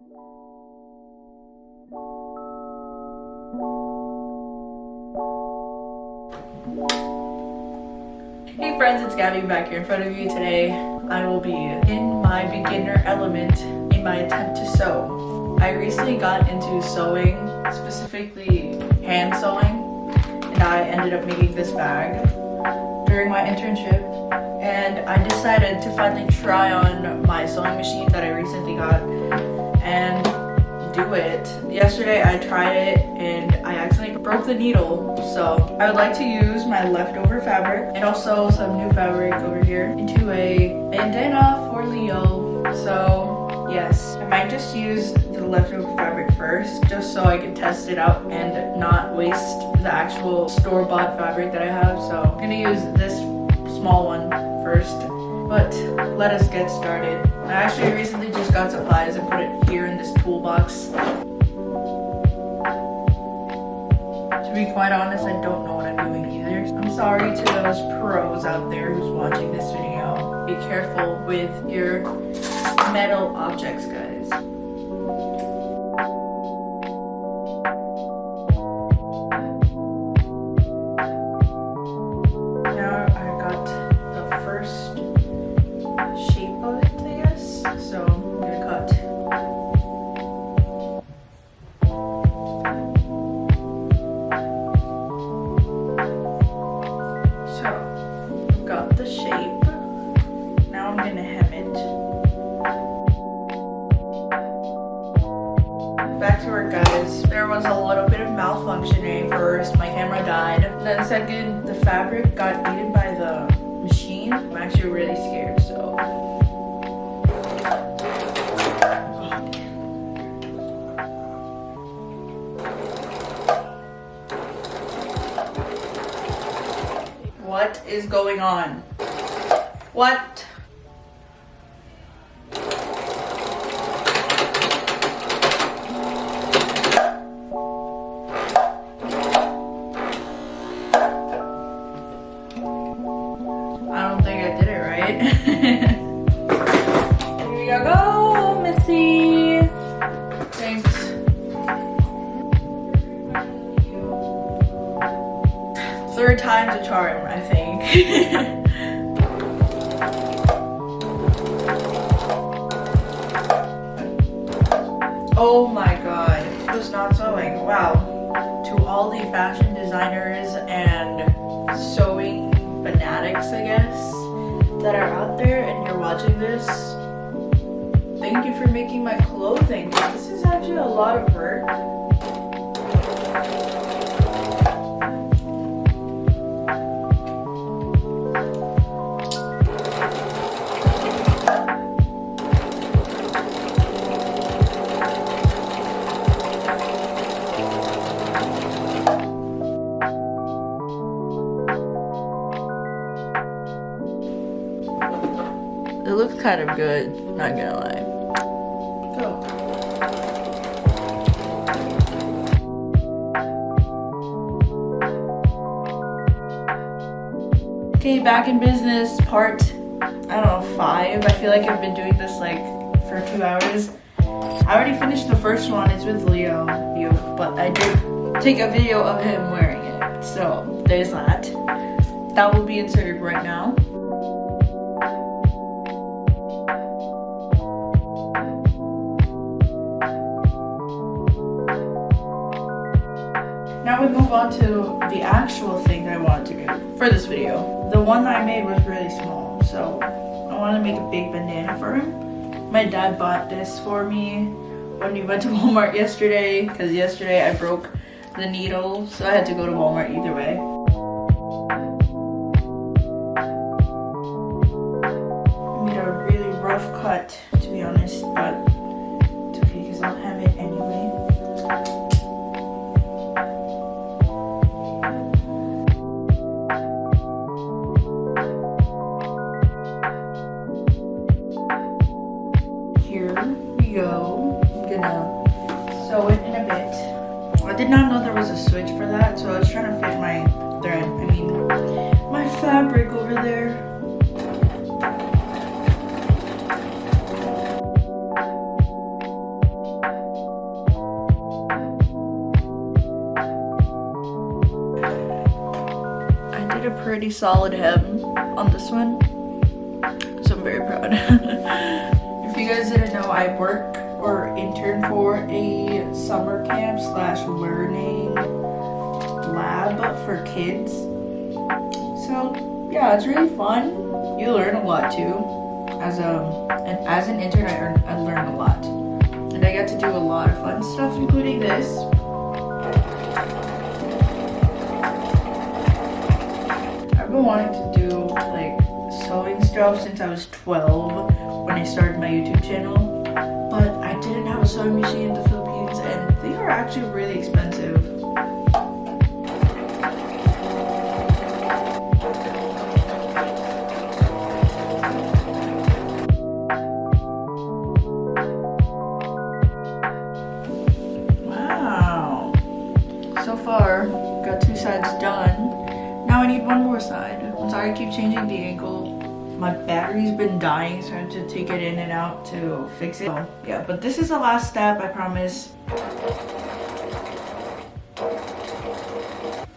Hey friends, it's Gabby back here in front of you today. I will be in my beginner element in my attempt to sew. I recently got into sewing, specifically hand sewing, and I ended up making this bag during my internship, and I decided to finally try on my sewing machine that I recently got and do it. Yesterday I tried it and I accidentally broke the needle, so I would like to use my leftover fabric and also some new fabric over here into a bandana for Leo. So yes, I might just use the leftover fabric first just so I can test it out and not waste the actual store-bought fabric that I have. So I'm gonna use this small one first, but let us get started. I actually recently just got supplies and put it here in this toolbox. To be quite honest, I don't know what I'm doing either. I'm sorry to those pros out there who's watching this video. Be careful with your metal objects, guys. Now I got the first shape of it, I guess. So I'm gonna cut. So I've got the shape. Now I'm gonna hem it. Back to work, guys. There was a little bit of malfunctioning. First, my camera died. Then second, the fabric got eaten by the machine. I'm actually really scared, so. What is going on? What? I don't think I did it right. Here we go, Missy. Thanks. Third time's a charm, I think. Oh my god, it was not sewing. Wow. To all the fashion designers and sewing fanatics, I guess, that are out there and you're watching this, thank you for making my clothing. This is actually a lot of work. It looks kind of good, not gonna lie. Go. Okay, back in business, part, I don't know, 5. I feel like I've been doing this like for 2 hours. I already finished the first one, it's with Leo, but I did take a video of him wearing it. So there's that. That will be inserted right now. Now we move on to the actual thing that I wanted to do for this video. The one that I made was really small, so I wanted to make a big bandana for him. My dad bought this for me when we went to Walmart yesterday, because yesterday I broke the needle, so I had to go to Walmart either way. I made a really rough cut, to be honest, but it's okay because I'll have it anyway. Here we go. I'm gonna sew it in a bit. I did not know there was a switch for that, so I was trying to fit my thread, my fabric over there. pretty solid hem on this one, so I'm very proud. If you guys didn't know, I work or intern for a summer camp slash learning lab for kids. So yeah, it's really fun. You learn a lot too. As an intern, I learn a lot, and I get to do a lot of fun stuff, including this. I've been wanting to do like sewing stuff since I was 12 when I started my YouTube channel, but I didn't have a sewing machine in the Philippines, and they are actually really expensive. So far, got 2 sides done. Now I need one more side. I'm sorry I keep changing the angle. My battery's been dying, so I have to take it in and out to fix it. So, yeah, but this is the last step, I promise.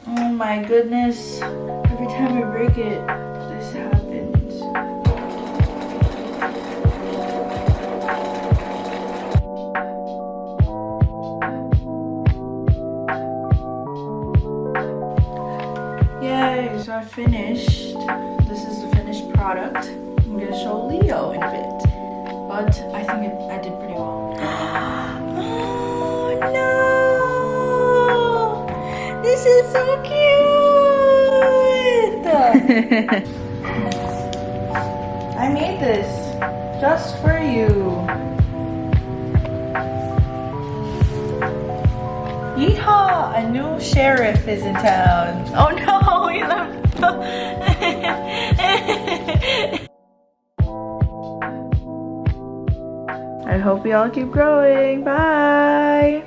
Oh my goodness. Every time I break it, this happens. Yay, so I finished. This is the finished product. I'm gonna show Leo in a bit, but I think I did pretty well. Oh no! This is so cute! I made this just for you. Yeehaw! A new sheriff is in town. Oh no, we left. I hope we all keep growing. Bye!